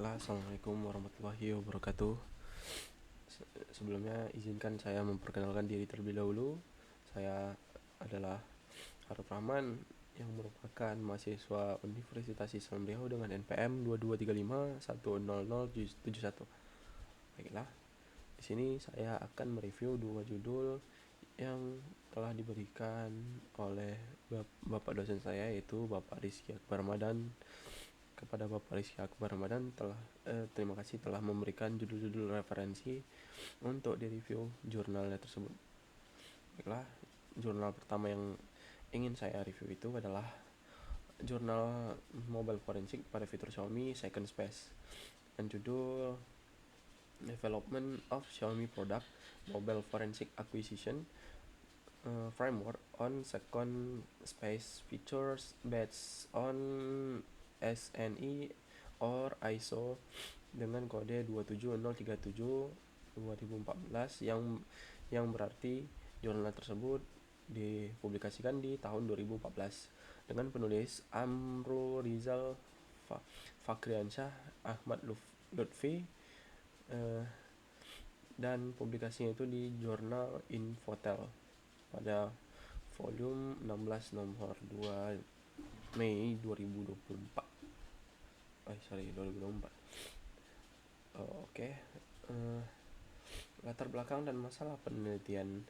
Baiklah, Assalamualaikum warahmatullahi wabarakatuh. Sebelumnya izinkan saya memperkenalkan diri terlebih dahulu. Saya adalah Haruf Rahman yang merupakan mahasiswa Universitas Islam Riau dengan NPM 2235100771. Baiklah, di sini saya akan mereview dua judul yang telah diberikan oleh Bapak dosen saya, yaitu Bapak Rizky Akbar Ramadan. Kepada Bapak Rizky Akbar Ramadan terima kasih telah memberikan judul-judul referensi untuk direview jurnalnya tersebut. Baiklah, jurnal pertama yang ingin saya review itu adalah jurnal Mobile Forensic pada fitur Xiaomi Second Space dan judul Development of Xiaomi Product Mobile Forensic Acquisition Framework on Second Space Features based on SNI or ISO dengan kode 27037/2014 yang berarti jurnal tersebut dipublikasikan di tahun 2014 dengan penulis Amrul Rizal Fakriansyah Ahmad Lutfi dan publikasinya itu di jurnal Infotel pada volume 16 nomor 2 Mei 2024. 2024. Oke. Latar belakang dan masalah penelitian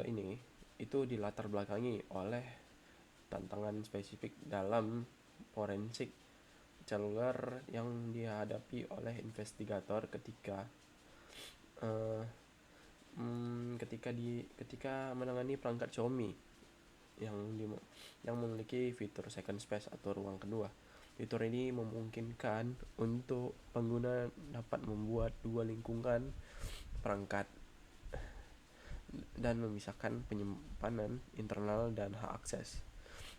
ini itu dilatar belakangi oleh tantangan spesifik dalam forensik seluler yang dihadapi oleh investigator ketika menangani perangkat Xiaomi yang memiliki fitur second space atau ruang kedua. Fitur ini memungkinkan untuk pengguna dapat membuat dua lingkungan perangkat dan memisahkan penyimpanan internal dan hak akses.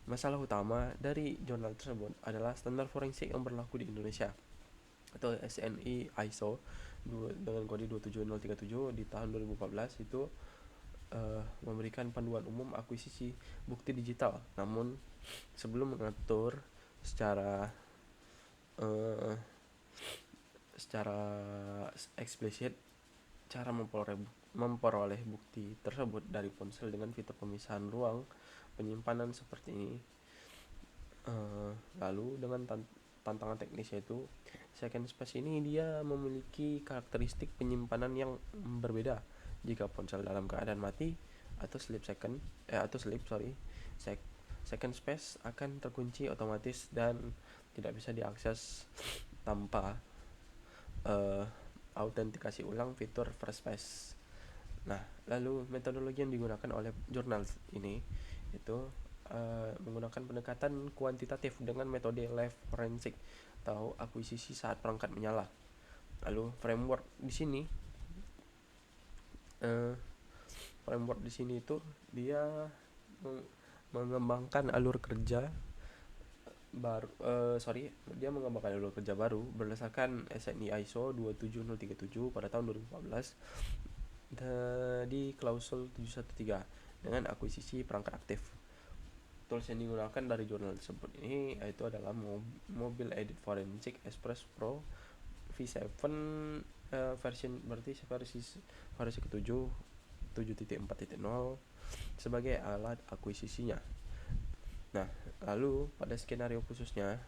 Masalah utama dari jurnal tersebut adalah standar forensik yang berlaku di Indonesia atau SNI ISO dengan kode 27037 di tahun 2014 itu memberikan panduan umum akuisisi bukti digital. Namun sebelum mengatur secara eksplisit cara memperoleh bukti tersebut dari ponsel dengan fitur pemisahan ruang penyimpanan seperti ini. Lalu dengan tantangan teknisnya itu, second space ini dia memiliki karakteristik penyimpanan yang berbeda. Jika ponsel dalam keadaan mati atau sleep, second space akan terkunci otomatis dan tidak bisa diakses tanpa autentikasi ulang fitur first space. Nah, lalu metodologi yang digunakan oleh jurnal ini itu menggunakan pendekatan kuantitatif dengan metode live forensic atau akuisisi saat perangkat menyala. Lalu framework di sini itu dia mengembangkan alur kerja baru berdasarkan SNI ISO 27037 pada tahun 2014 di klausul 713 dengan akuisisi perangkat aktif. Tools yang digunakan dari jurnal tersebut ini yaitu adalah Mobile Edit Forensic Express Pro V7 versi ke-7 7.4.0 sebagai alat akuisisinya. Nah, lalu pada skenario khususnya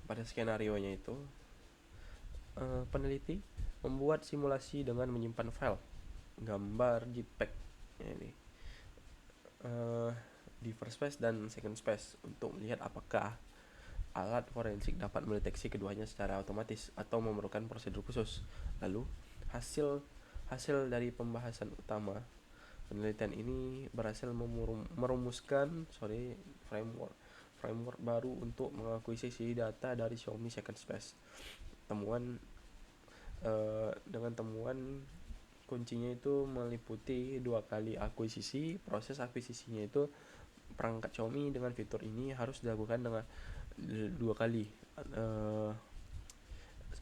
pada skenarionya itu peneliti membuat simulasi dengan menyimpan file gambar JPEG ini di first space dan second space untuk melihat apakah alat forensik dapat mendeteksi keduanya secara otomatis atau memerlukan prosedur khusus. Lalu hasil dari pembahasan utama penelitian ini berhasil merumuskan framework baru untuk mengakuisisi data dari Xiaomi Second Space. Dengan temuan kuncinya itu meliputi 2 kali akuisisi. Proses akuisisinya itu perangkat Xiaomi dengan fitur ini harus dilakukan dengan 2 kali,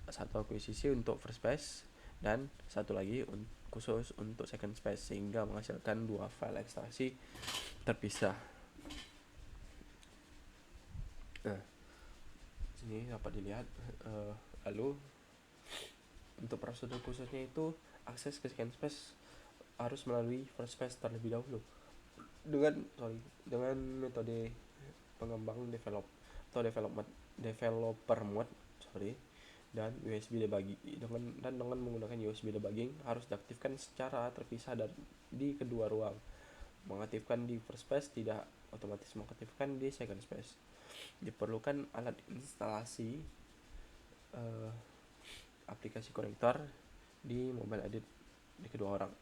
satu akuisisi untuk first space dan satu lagi khusus untuk second space, sehingga menghasilkan 2 file ekstraksi terpisah. Nah, sini dapat dilihat. Lalu untuk prosedur khususnya itu akses ke scan space harus melalui first space terlebih dahulu dengan metode pengembang developer mode dan USB debugging dengan menggunakan USB debugging harus diaktifkan secara terpisah dan di kedua ruang. Mengaktifkan di first space tidak otomatis mengaktifkan di second space. Diperlukan alat instalasi aplikasi konektor di mobile edit di kedua orang.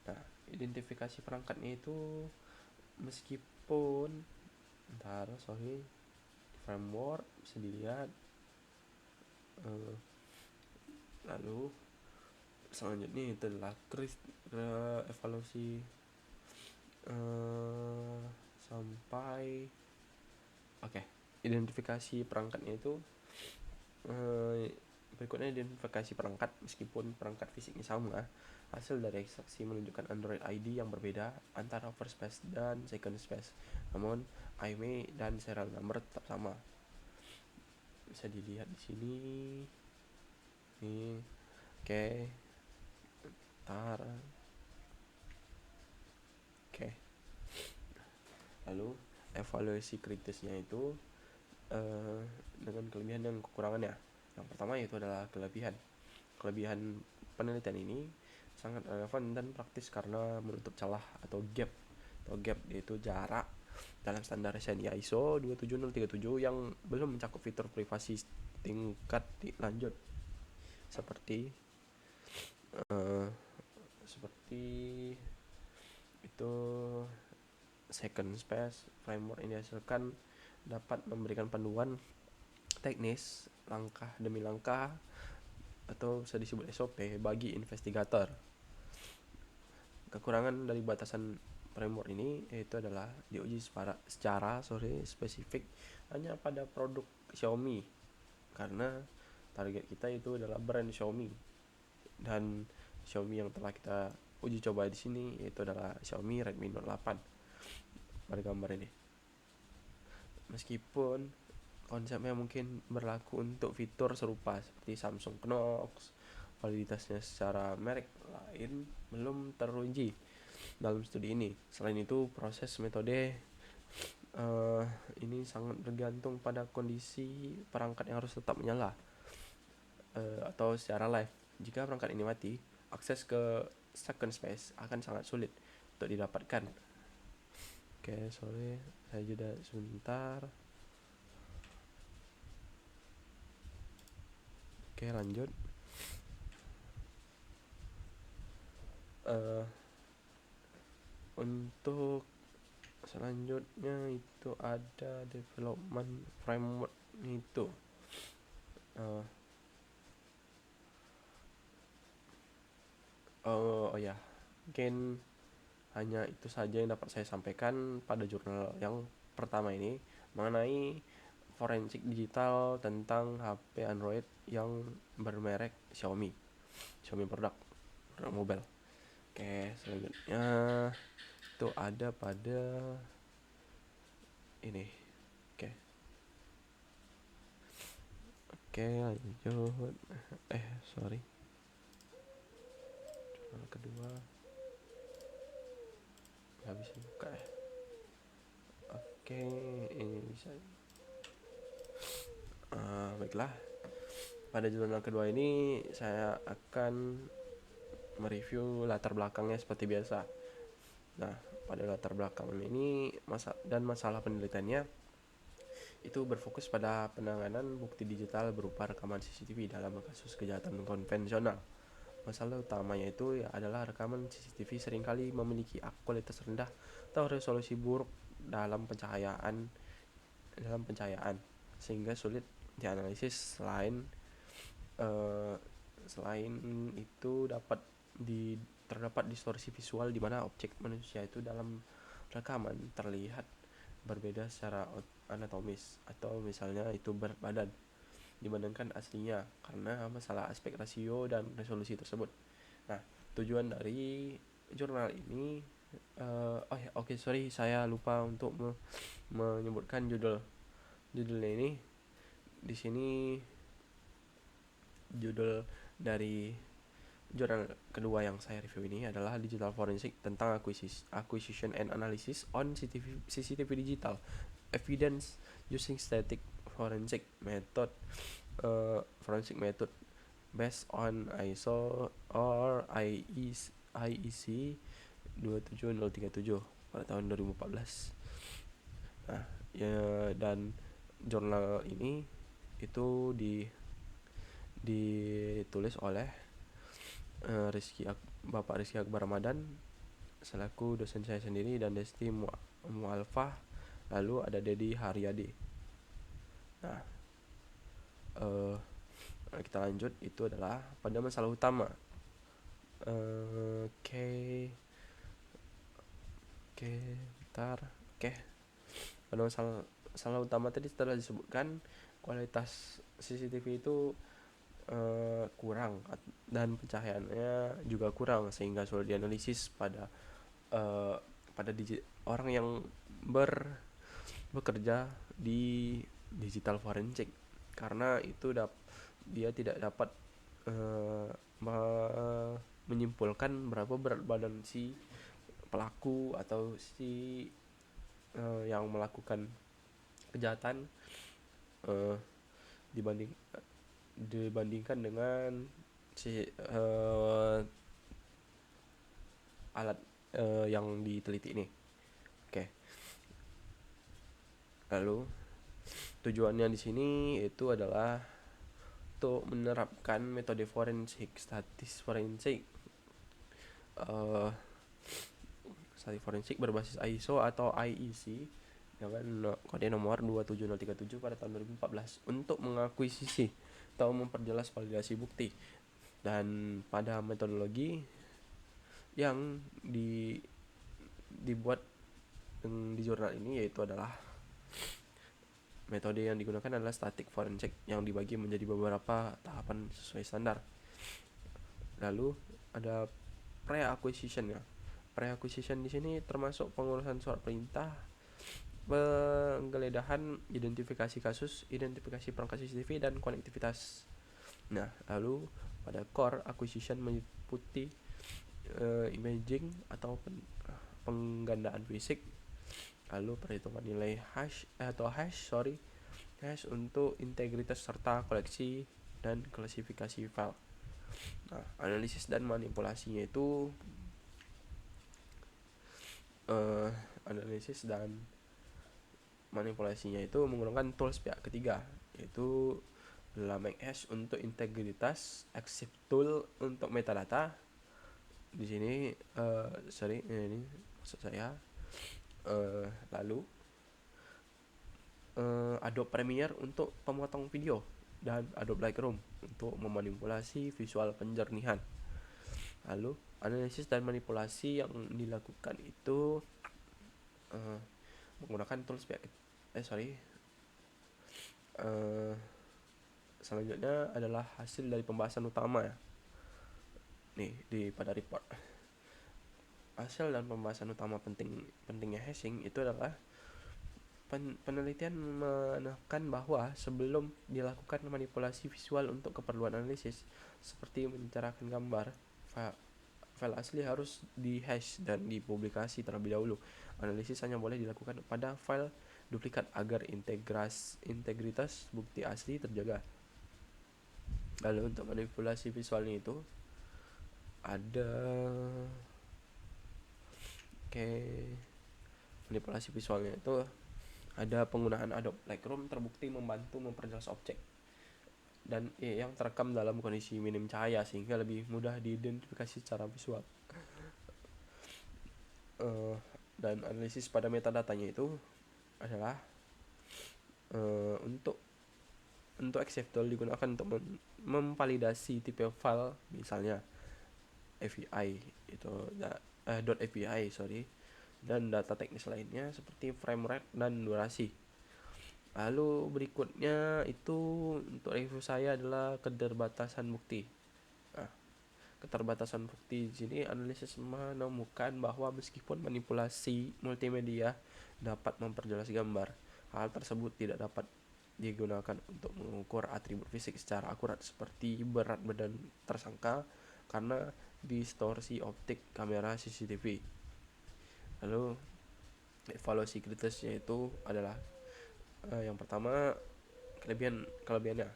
Nah, identifikasi perangkatnya itu meskipun framework bisa dilihat. Lalu selanjutnya itu adalah evaluasi sampai identifikasi perangkatnya itu berikutnya identifikasi perangkat. Meskipun perangkat fisiknya sama, hasil dari ekstraksi menunjukkan Android ID yang berbeda antara first space dan second space, namun IMEI dan serial number tetap sama. Bisa dilihat di sini nih. Oke. Lalu evaluasi kritisnya itu dengan kelebihan dan kekurangannya. Yang pertama yaitu adalah kelebihan penelitian ini sangat relevan dan praktis karena menutup celah atau gap yaitu jarak dalam standar SNI ISO 27037 yang belum mencakup fitur privasi tingkat lanjut seperti itu. Second space framework ini dihasilkan dapat memberikan panduan teknis langkah demi langkah atau bisa disebut SOP bagi investigator. Kekurangan dari batasan framework ini yaitu adalah diuji secara spesifik hanya pada produk Xiaomi karena target kita itu adalah brand Xiaomi, dan Xiaomi yang telah kita uji coba di sini yaitu adalah Xiaomi Redmi Note 8 pada gambar ini. Meskipun konsepnya mungkin berlaku untuk fitur serupa seperti Samsung Knox, validitasnya secara merek lain belum teruji dalam studi ini. Selain itu, proses metode ini sangat bergantung pada kondisi perangkat yang harus tetap menyala atau secara live. Jika perangkat ini mati, akses ke second space akan sangat sulit untuk didapatkan. Oke, sorry, saya jeda sebentar. Oke, lanjut. Untuk selanjutnya itu ada development framework itu. Mungkin hanya itu saja yang dapat saya sampaikan pada jurnal yang pertama ini mengenai forensik digital tentang HP Android yang bermerek Xiaomi produk mobile. Oke, selanjutnya itu ada pada ini. Oke, lanjut. Sorry. Jurnal kedua nggak bisa buka ya. Oke, ini bisa. Baiklah. Pada jurnal kedua ini saya akan mereview latar belakangnya seperti biasa. Nah, pada latar belakang ini masalah penelitiannya itu berfokus pada penanganan bukti digital berupa rekaman CCTV dalam kasus kejahatan konvensional. Masalah utamanya itu adalah rekaman CCTV seringkali memiliki kualitas rendah atau resolusi buruk dalam pencahayaan sehingga sulit dianalisis. Selain itu terdapat distorsi visual di mana objek manusia itu dalam rekaman terlihat berbeda secara anatomis atau misalnya itu berat badan dibandingkan aslinya karena masalah aspek rasio dan resolusi tersebut. Nah, tujuan dari jurnal ini saya lupa untuk menyebutkan judul judulnya ini di sini judul dari jurnal kedua yang saya review ini adalah Digital Forensic tentang Acquisition and Analysis on CCTV Digital Evidence Using Static Forensic Method Forensic Method based on ISO or IEC 27037 pada tahun 2014. Nah, ya, dan jurnal ini itu ditulis oleh Bapak Rizky Akbar Ramadan selaku dosen saya sendiri dan Desti Mualfah, lalu ada Dedi Haryadi. Nah, kita lanjut, itu adalah pada masalah utama. Pada masalah utama tadi telah disebutkan kualitas CCTV itu kurang dan pencahayaannya juga kurang sehingga sulit dianalisis pada orang yang bekerja di digital forensik, karena itu dia tidak dapat menyimpulkan berapa berat badan si pelaku atau si yang melakukan kejahatan dibandingkan dengan si alat yang diteliti ini. Oke. Lalu tujuannya di sini itu adalah untuk menerapkan metode statis forensik berbasis ISO atau IEC dengan kode nomor 27037 pada tahun 2014 untuk mengakuisisi atau memperjelas validasi bukti. Dan pada metodologi yang dibuat di jurnal ini yaitu adalah metode yang digunakan adalah static forensic yang dibagi menjadi beberapa tahapan sesuai standar. Lalu ada pre-acquisition ya. Pre-acquisition di sini termasuk pengurusan surat perintah, penggeledahan, identifikasi kasus, identifikasi perangkat CCTV dan konektivitas. Nah, lalu pada core acquisition meliputi imaging atau penggandaan fisik, lalu perhitungan nilai hash untuk integritas serta koleksi dan klasifikasi file. Nah, analisis dan manipulasinya itu menggunakan tools pihak ketiga, yaitu LaMehash untuk integritas, Exif Tool untuk metadata. Di sini ini maksud saya. Lalu Adobe Premiere untuk pemotong video dan Adobe Lightroom untuk memanipulasi visual penjernihan. Lalu analisis dan manipulasi yang dilakukan itu menggunakan tools selanjutnya adalah hasil dari pembahasan utama ya. Nih pada report. Hasil dan pembahasan utama pentingnya hashing itu adalah penelitian menekan bahwa sebelum dilakukan manipulasi visual untuk keperluan analisis seperti mencerahkan gambar, file asli harus di-hash dan dipublikasi terlebih dahulu. Analisis hanya boleh dilakukan pada file duplikat agar integritas bukti asli terjaga. Lalu untuk manipulasi visualnya itu ada manipulasi visualnya itu ada penggunaan Adobe Lightroom terbukti membantu memperjelas objek dan yang terekam dalam kondisi minim cahaya sehingga lebih mudah diidentifikasi secara visual. Dan analisis pada metadatanya itu adalah untuk Exif Tool digunakan untuk memvalidasi tipe file, misalnya API itu .api dan data teknis lainnya seperti frame rate dan durasi. Lalu berikutnya itu untuk review saya adalah keterbatasan bukti. Nah, keterbatasan bukti di sini analisis menemukan bahwa meskipun manipulasi multimedia dapat memperjelas gambar, hal tersebut tidak dapat digunakan untuk mengukur atribut fisik secara akurat seperti berat badan tersangka karena distorsi optik kamera CCTV. Lalu evaluasi kritisnya itu adalah yang pertama, kelebihannya.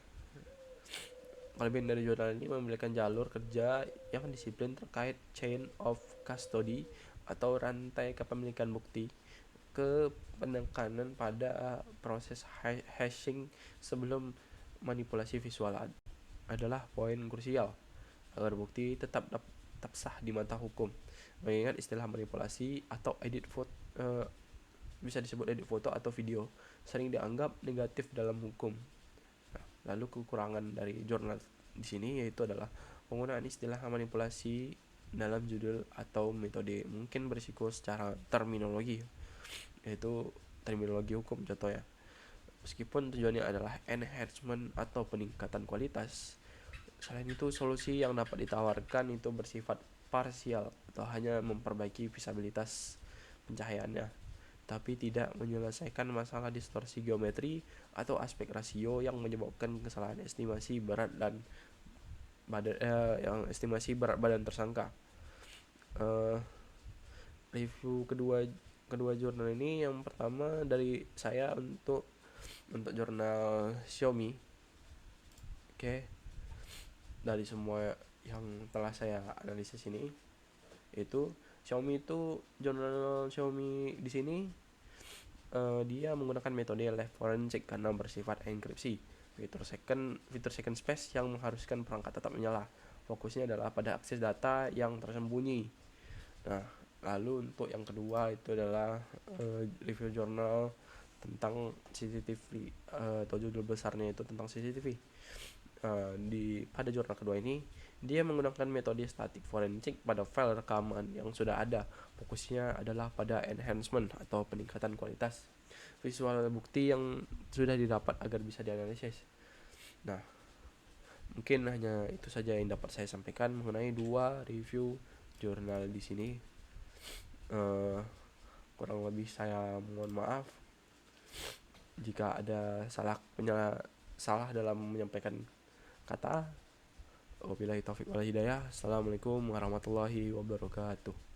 Kelebihan dari jurnal ini memberikan jalur kerja yang disiplin terkait chain of custody atau rantai kepemilikan bukti, ke penekanan pada proses hashing sebelum manipulasi visual adalah poin krusial agar bukti tetap sah di mata hukum. Mengingat istilah manipulasi atau edit foto, bisa disebut edit foto atau video, sering dianggap negatif dalam hukum. Nah, lalu kekurangan dari jurnal di sini yaitu adalah penggunaan istilah manipulasi dalam judul atau metode mungkin berisiko secara terminologi, yaitu terminologi hukum contohnya. Meskipun tujuannya adalah enhancement atau peningkatan kualitas, selain itu solusi yang dapat ditawarkan itu bersifat parsial atau hanya memperbaiki visabilitas pencahayaannya, tapi tidak menyelesaikan masalah distorsi geometri atau aspek rasio yang menyebabkan kesalahan estimasi berat badan tersangka. Review kedua jurnal ini, yang pertama dari saya untuk jurnal Xiaomi. Oke. Dari semua yang telah saya analisis ini, itu jurnal Xiaomi di sini dia menggunakan metode left forensic karena bersifat enkripsi. Fitur second space yang mengharuskan perangkat tetap menyala. Fokusnya adalah pada akses data yang tersembunyi. Nah, lalu untuk yang kedua itu adalah review jurnal tentang CCTV, atau judul besarnya itu tentang CCTV. Pada jurnal kedua ini dia menggunakan metode static forensik pada file rekaman yang sudah ada. Fokusnya adalah pada enhancement atau peningkatan kualitas visual bukti yang sudah didapat agar bisa dianalisis. Nah, mungkin hanya itu saja yang dapat saya sampaikan mengenai dua review jurnal di sini. Kurang lebih saya mohon maaf jika ada salah dalam menyampaikan kata. Wabillahi taufiq wal hidayah. Assalamualaikum warahmatullahi wabarakatuh.